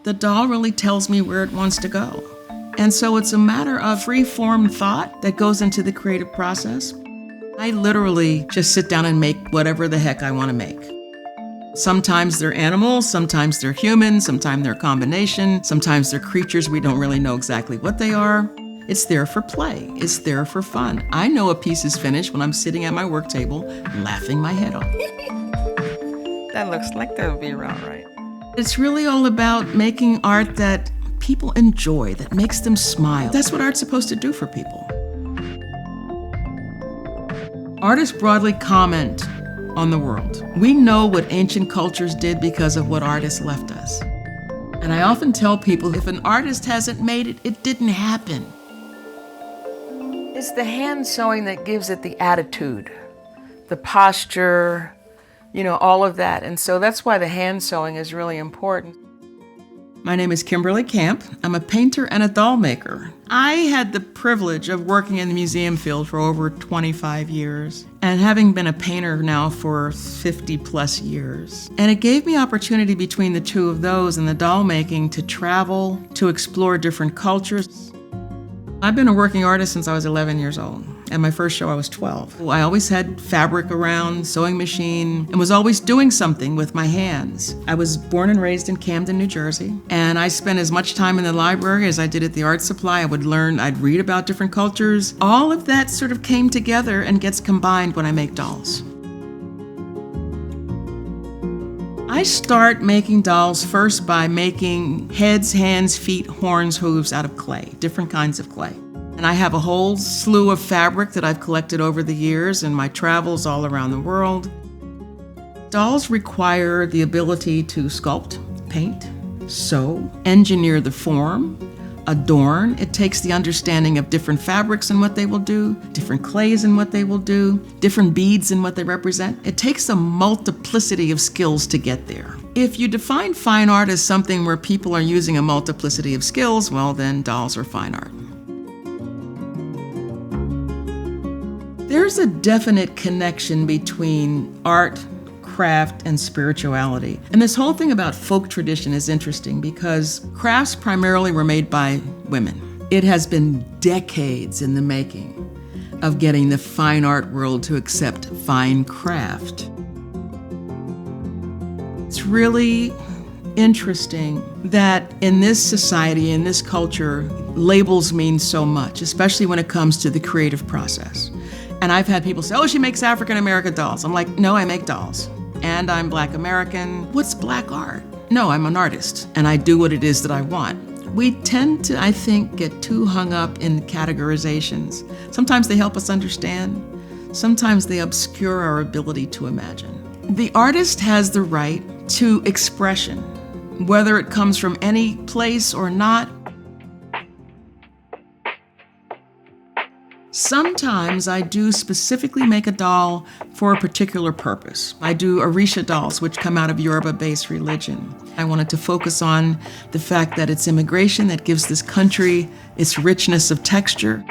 the doll really tells me where it wants to go. And so it's a matter of free-form thought that goes into the creative process. I literally just sit down and make whatever the heck I want to make. Sometimes they're animals, sometimes they're humans, sometimes they're a combination, sometimes they're creatures we don't really know exactly what they are. It's there for play, it's there for fun. I know a piece is finished when I'm sitting at my work table laughing my head off. That looks like that would be around right. It's really all about making art that people enjoy, that makes them smile. That's what art's supposed to do for people. Artists broadly comment on the world. We know what ancient cultures did because of what artists left us. And I often tell people, if an artist hasn't made it, it didn't happen. It's the hand sewing that gives it the attitude, the posture, all of that. And so that's why the hand sewing is really important. My name is Kimberly Camp. I'm a painter and a doll maker. I had the privilege of working in the museum field for over 25 years and having been a painter now for 50 plus years. And it gave me opportunity between the two of those and the doll making to travel, to explore different cultures. I've been a working artist since I was 11 years old. At my first show, I was 12. I always had fabric around, sewing machine, and was always doing something with my hands. I was born and raised in Camden, New Jersey, and I spent as much time in the library as I did at the art supply. I would learn, I'd read about different cultures. All of that sort of came together and gets combined when I make dolls. I start making dolls first by making heads, hands, feet, horns, hooves out of clay, different kinds of clay. And I have a whole slew of fabric that I've collected over the years in my travels all around the world. Dolls require the ability to sculpt, paint, sew, engineer the form, adorn. It takes the understanding of different fabrics and what they will do, different clays and what they will do, different beads and what they represent. It takes a multiplicity of skills to get there. If you define fine art as something where people are using a multiplicity of skills, well, then dolls are fine art. There's a definite connection between art, craft, and spirituality. And this whole thing about folk tradition is interesting because crafts primarily were made by women. It has been decades in the making of getting the fine art world to accept fine craft. It's really interesting that in this society, in this culture, labels mean so much, especially when it comes to the creative process. And I've had people say, oh, she makes African American dolls. I'm like, no, I make dolls. And I'm Black American. What's Black art? No, I'm an artist, and I do what it is that I want. We tend to, I think, get too hung up in categorizations. Sometimes they help us understand. Sometimes they obscure our ability to imagine. The artist has the right to expression, whether it comes from any place or not. Sometimes I do specifically make a doll for a particular purpose. I do Orisha dolls, which come out of Yoruba-based religion. I wanted to focus on the fact that it's immigration that gives this country its richness of texture.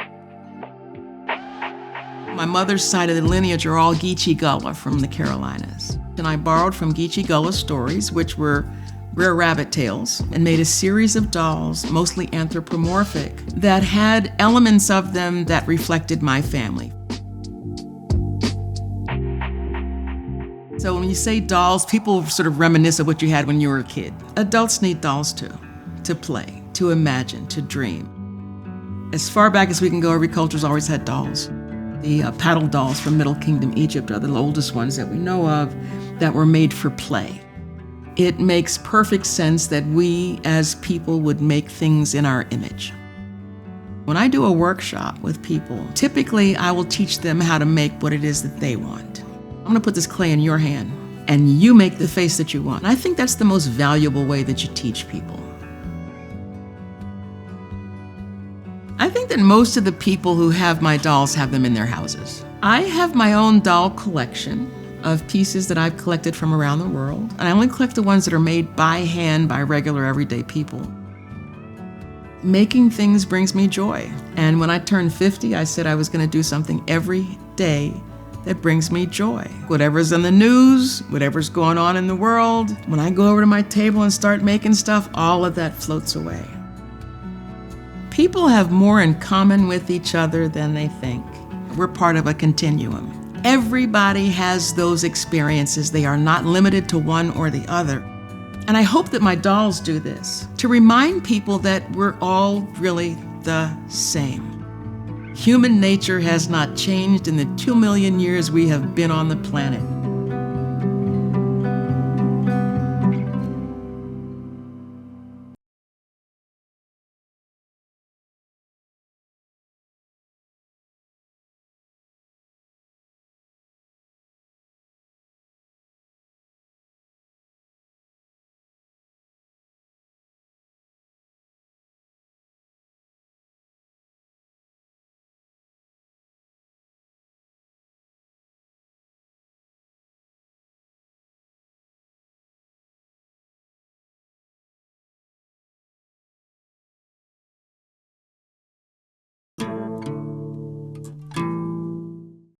My mother's side of the lineage are all Geechee Gullah from the Carolinas. And I borrowed from Geechee Gullah stories, which were rare rabbit tales, and made a series of dolls, mostly anthropomorphic, that had elements of them that reflected my family. So when you say dolls, people sort of reminisce of what you had when you were a kid. Adults need dolls too, to play, to imagine, to dream. As far back as we can go, every culture's always had dolls. The paddle dolls from Middle Kingdom Egypt are the oldest ones that we know of that were made for play. It makes perfect sense that we as people would make things in our image. When I do a workshop with people, typically I will teach them how to make what it is that they want. I'm gonna put this clay in your hand and you make the face that you want. And I think that's the most valuable way that you teach people. I think that most of the people who have my dolls have them in their houses. I have my own doll collection of pieces that I've collected from around the world. And I only collect the ones that are made by hand by regular everyday people. Making things brings me joy. And when I turned 50, I said I was going to do something every day that brings me joy. Whatever's in the news, whatever's going on in the world, when I go over to my table and start making stuff, all of that floats away. People have more in common with each other than they think. We're part of a continuum. Everybody has those experiences. They are not limited to one or the other. And I hope that my dolls do this, to remind people that we're all really the same. Human nature has not changed in the 2 million years we have been on the planet.